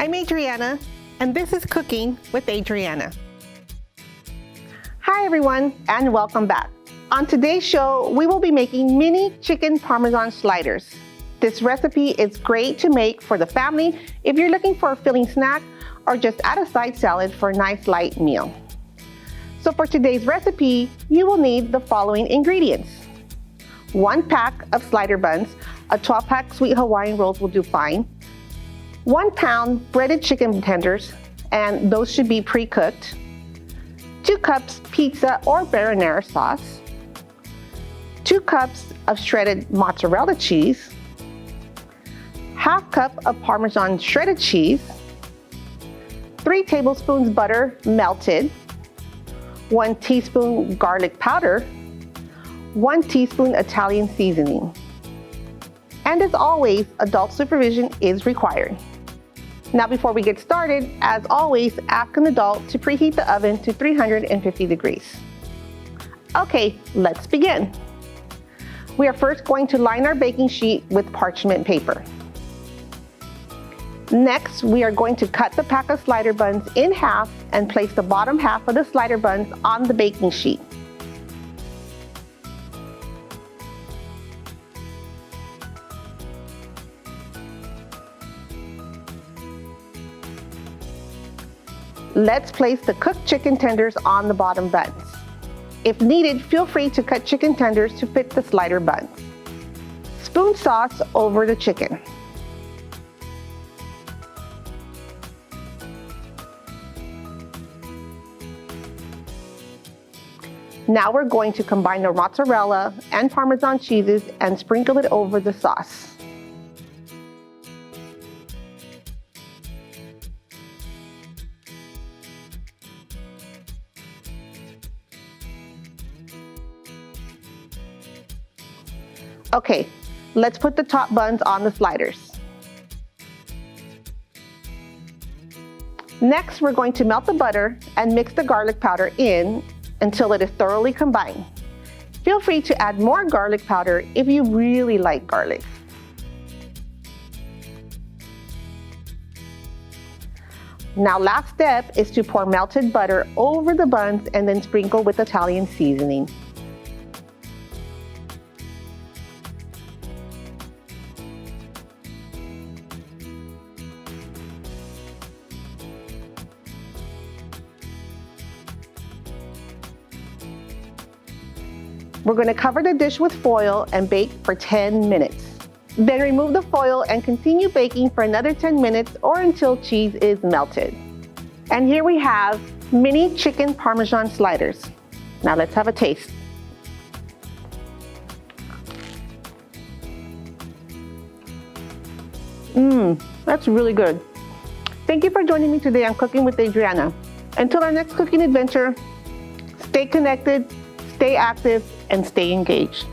I'm Adriana, and this is Cooking with Adriana. Hi everyone, and welcome back. On today's show, we will be making mini chicken parmesan sliders. This recipe is great to make for the family if you're looking for a filling snack or just add a side salad for a nice light meal. So for today's recipe, you will need the following ingredients. 1 pack of slider buns, a 12-pack sweet Hawaiian rolls will do fine. 1 pound breaded chicken tenders, and those should be pre-cooked. 2 cups pizza or marinara sauce. 2 cups of shredded mozzarella cheese. 1/2 cup of Parmesan shredded cheese. 3 tablespoons butter melted. 1 teaspoon garlic powder. 1 teaspoon Italian seasoning. And as always, adult supervision is required. Now before we get started, as always, ask an adult to preheat the oven to 350 degrees. Okay, let's begin. We are first going to line our baking sheet with parchment paper. Next, we are going to cut the pack of slider buns in half and place the bottom half of the slider buns on the baking sheet. Let's place the cooked chicken tenders on the bottom buns. If needed, feel free to cut chicken tenders to fit the slider buns. Spoon sauce over the chicken. Now we're going to combine the mozzarella and Parmesan cheeses and sprinkle it over the sauce. Okay, let's put the top buns on the sliders. Next, we're going to melt the butter and mix the garlic powder in until it is thoroughly combined. Feel free to add more garlic powder if you really like garlic. Now, last step is to pour melted butter over the buns and then sprinkle with Italian seasoning. We're going to cover the dish with foil and bake for 10 minutes. Then remove the foil and continue baking for another 10 minutes or until cheese is melted. And here we have mini chicken Parmesan sliders. Now let's have a taste. That's really good. Thank you for joining me today on Cooking with Adriana. Until our next cooking adventure, stay connected, stay active, and stay engaged.